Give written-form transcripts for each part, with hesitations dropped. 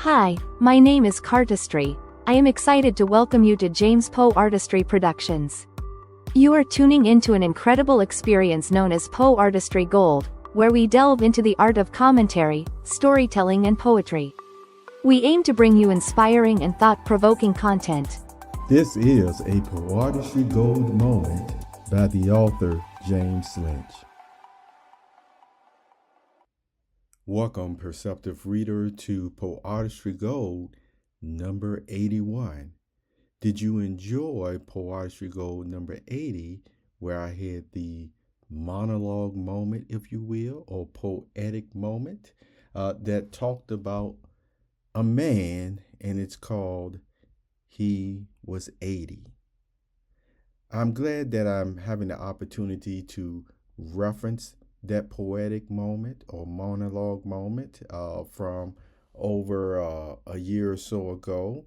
Hi, my name is Poeartistry. I am excited to welcome you to James Poeartistry Productions. You are tuning into an incredible experience known as Poeartistry Gold, where we delve into the art of commentary, storytelling and poetry. We aim to bring you inspiring and thought-provoking content. This is a Poeartistry Gold moment by the author James Lynch. Welcome, perceptive reader, to Poeartistry Gold number 81. Did you enjoy Poeartistry Gold number 80, where I had the monologue moment, if you will, or poetic moment that talked about a man, and it's called He Was 80. I'm glad that I'm having the opportunity to reference that poetic moment or monologue moment from over a year or so ago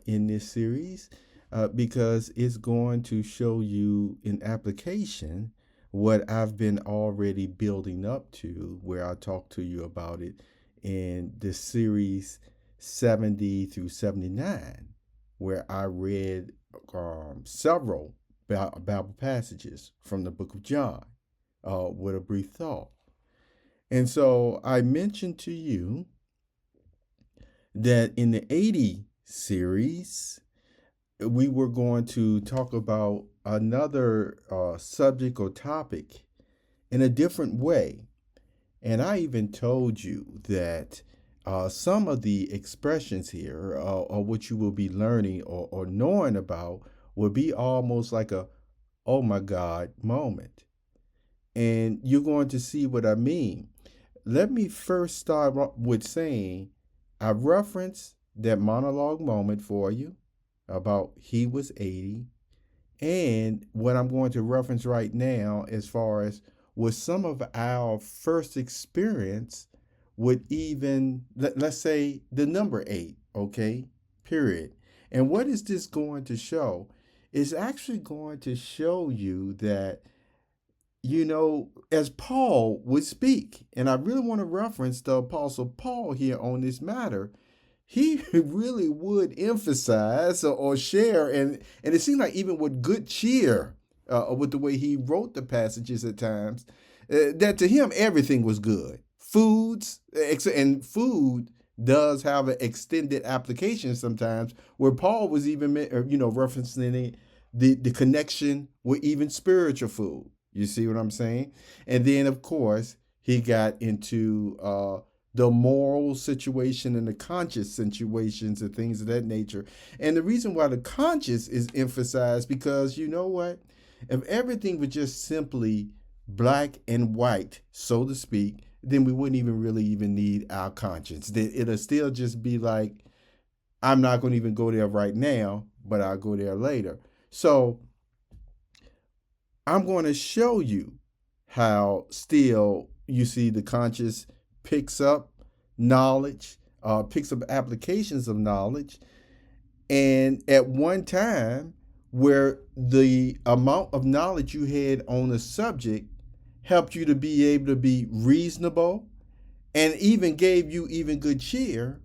in this series because it's going to show you in application what I've been already building up to, where I talk to you about it in this series 70 through 79, where I read several Bible passages from the book of John with a brief thought. And so I mentioned to you that in the 80 series, we were going to talk about another subject or topic in a different way. And I even told you that some of the expressions here or what you will be learning or knowing about will be almost like a, oh my God moment. And you're going to see what I mean. Let me first start with saying I referenced that monologue moment for you about he was 80. And what I'm going to reference right now as far as was some of our first experience with even, let's say, the number 8, okay, period. And what is this going to show? It's actually going to show you that, you know, as Paul would speak, and I really want to reference the Apostle Paul here on this matter, he really would emphasize or share, and it seemed like even with good cheer, with the way he wrote the passages at times, that to him everything was good. And food does have an extended application sometimes, where Paul was even, referencing the connection with even spiritual food. You see what I'm saying? And then, of course, he got into the moral situation and the conscious situations and things of that nature. And the reason why the conscious is emphasized, because you know what? If everything was just simply black and white, so to speak, then we wouldn't even really even need our conscience. It'll still just be like, I'm not going to even go there right now, but I'll go there later. So I'm going to show you how still you see the conscious picks up knowledge, picks up applications of knowledge. And at one time where the amount of knowledge you had on a subject helped you to be able to be reasonable and even gave you even good cheer,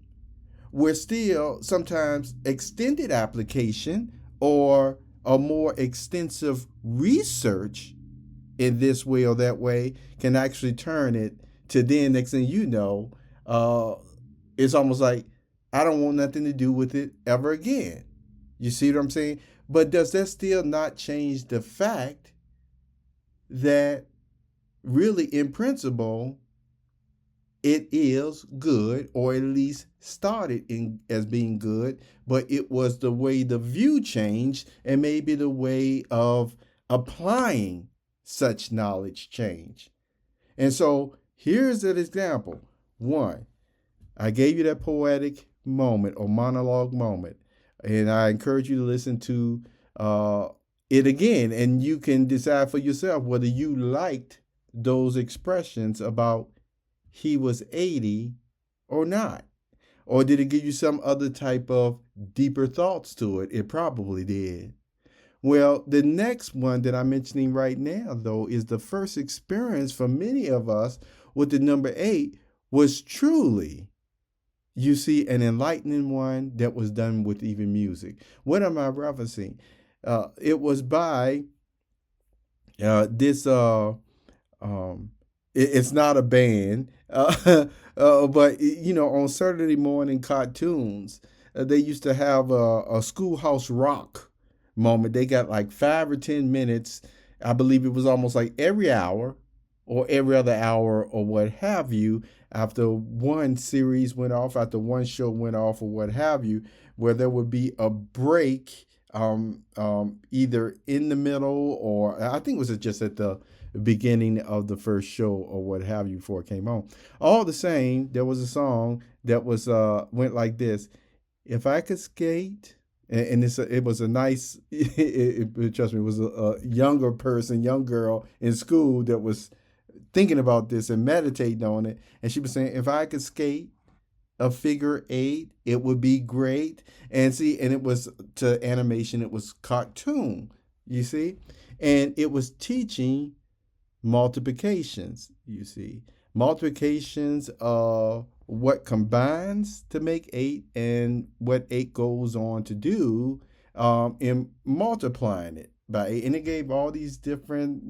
where still sometimes extended application or a more extensive research in this way or that way can actually turn it to then next thing you know, it's almost like, I don't want nothing to do with it ever again. You see what I'm saying? But does that still not change the fact that really in principle, it is good, or at least started as being good, but it was the way the view changed and maybe the way of applying such knowledge changed. And so here's an example. One, I gave you that poetic moment or monologue moment, and I encourage you to listen to it again, and you can decide for yourself whether you liked those expressions about he was 80 or not. Or did it give you some other type of deeper thoughts to it? It probably did. Well, the next one that I'm mentioning right now, though, is the first experience for many of us with the number 8 was truly You see, an enlightening one that was done with even music. What am I referencing? It was by this um it's not a band, but on Saturday morning cartoons, they used to have a schoolhouse rock moment. They got like 5 or 10 minutes. I believe it was almost like every hour or every other hour or what have you, after one series went off, after one show went off or what have you, where there would be a break, either in the middle, or I think it was just at the beginning of the first show or what have you before it came on. All the same, there was a song that was went like this: "If I could skate," and it was a nice. Trust me, it was a younger person, young girl in school that was thinking about this and meditating on it, and she was saying, "If I could skate a figure eight, it would be great." And see, and it was to animation, it was cartoon, you see, and it was teaching multiplications, you see. Multiplications of what combines to make eight and what eight goes on to do in multiplying it by eight. And it gave all these different,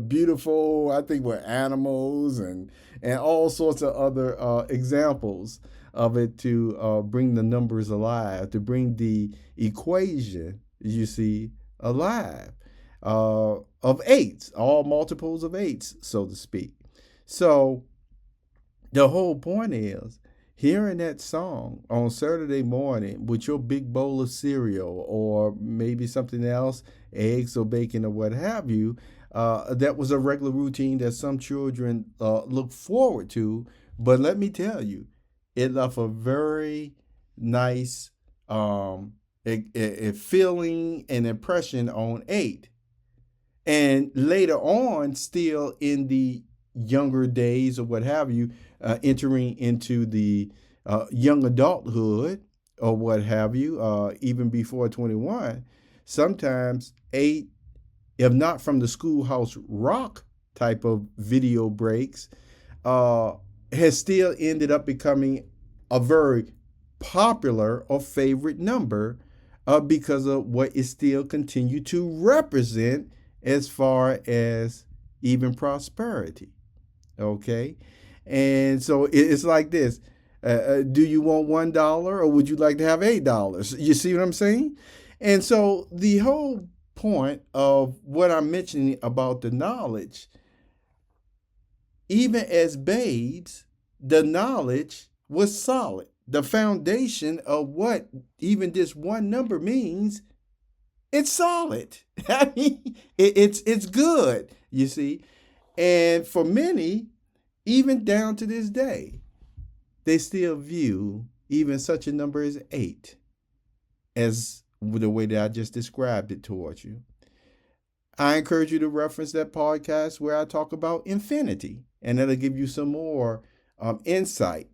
beautiful, I think, were animals and all sorts of other examples of it to bring the numbers alive, to bring the equation, you see, alive. Of eights, all multiples of eights, so to speak. So the whole point is hearing that song on Saturday morning with your big bowl of cereal or maybe something else, eggs or bacon or what have you. That was a regular routine that some children look forward to. But let me tell you, it left a very nice a feeling and impression on eight. And later on, still in the younger days or what have you, entering into the young adulthood or what have you, even before 21, sometimes eight, if not from the schoolhouse rock type of video breaks, has still ended up becoming a very popular or favorite number because of what it still continued to represent as far as even prosperity. Okay. And so it's like this. Do you want $1 or would you like to have $8? You see what I'm saying? And so the whole point of what I'm mentioning about the knowledge, even as babes, the knowledge was solid. The foundation of what even this one number means, it's solid. I mean, it's good, you see. And for many, even down to this day, they still view even such a number as eight as the way that I just described it towards you. I encourage you to reference that podcast where I talk about infinity, and that'll give you some more insight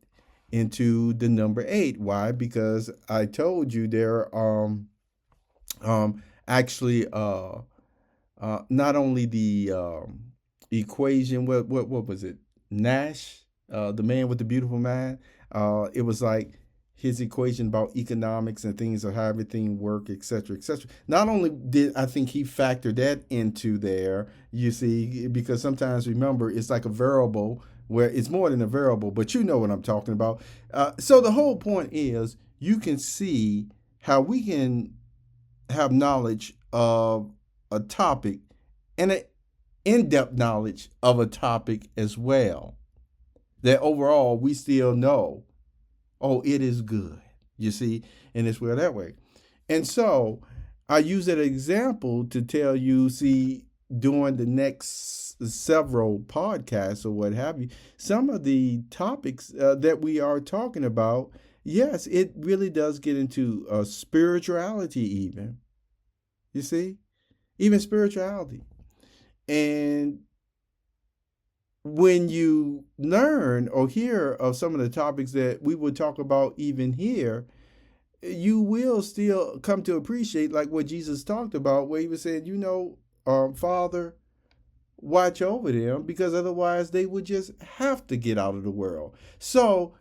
into the number eight. Why? Because I told you there are actually not only the equation, what was it, Nash, the man with the beautiful mind, it was like his equation about economics and things of how everything work, etc., etc. Not only did I think he factored that into there, you see, because sometimes, remember, it's like a variable where it's more than a variable, but you know what I'm talking about. So the whole point is you can see how we can have knowledge of a topic and an in-depth knowledge of a topic as well, that overall we still know, oh, it is good, you see, and it's well that way. And so I use that example to tell you, see, during the next several podcasts or what have you, some of the topics that we are talking about, yes, it really does get into spirituality even, you see, even spirituality. And when you learn or hear of some of the topics that we would talk about even here, you will still come to appreciate, like what Jesus talked about, where he was saying, Father, watch over them, because otherwise they would just have to get out of the world. So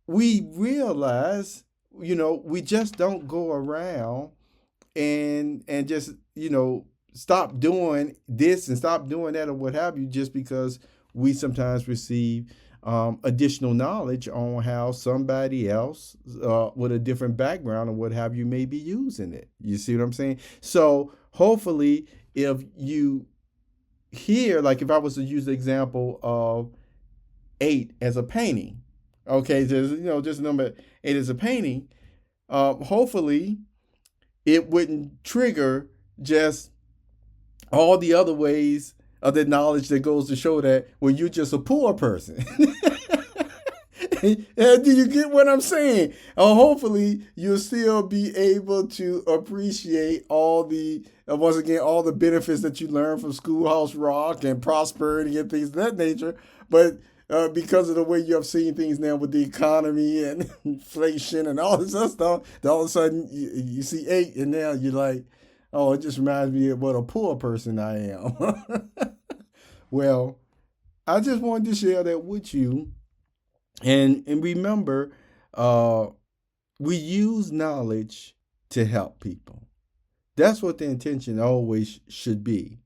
we realize, we just don't go around and just, stop doing this and stop doing that or what have you, just because we sometimes receive additional knowledge on how somebody else with a different background or what have you may be using it. You see what I'm saying? So hopefully, if you hear, like if I was to use the example of 8 as a painting, okay, just number 8 as a painting, hopefully it wouldn't trigger just all the other ways of the knowledge that goes to show that, well, you're just a poor person. Do you get what I'm saying? Hopefully, you'll still be able to appreciate all the, once again, all the benefits that you learn from Schoolhouse Rock and prosperity and things of that nature. But because of the way you have seen things now with the economy and inflation and all this other stuff, then all of a sudden you see 8, and now you're like, oh, it just reminds me of what a poor person I am. Well, I just wanted to share that with you. And remember, we use knowledge to help people. That's what the intention always should be,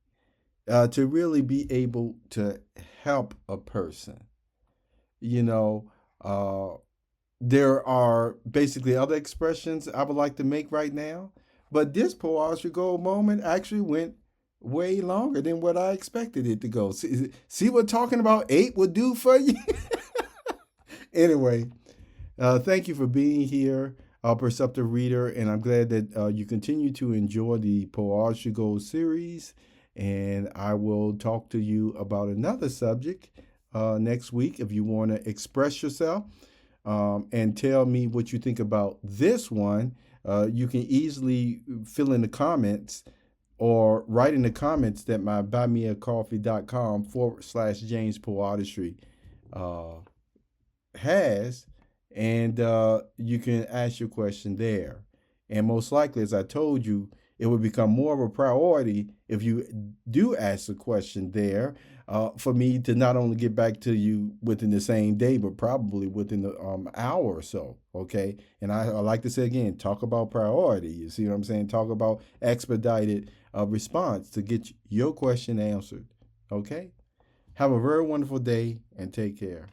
to really be able to help a person. There are basically other expressions I would like to make right now, but this Poeartistry Gold moment actually went way longer than what I expected it to go. See what talking about 8 would do for you? Anyway, thank you for being here, Perceptive Reader, and I'm glad that you continue to enjoy the Poeartistry Gold series, and I will talk to you about another subject next week. If you want to express yourself and tell me what you think about this one, you can easily fill in the comments or write in the comments that my buymeacoffee.com/James Poeartistry has, and you can ask your question there. And most likely, as I told you, it would become more of a priority if you do ask a question there, for me to not only get back to you within the same day, but probably within the hour or so. Okay. And I like to say again, talk about priority. You see what I'm saying? Talk about expedited response to get your question answered. Okay. Have a very wonderful day and take care.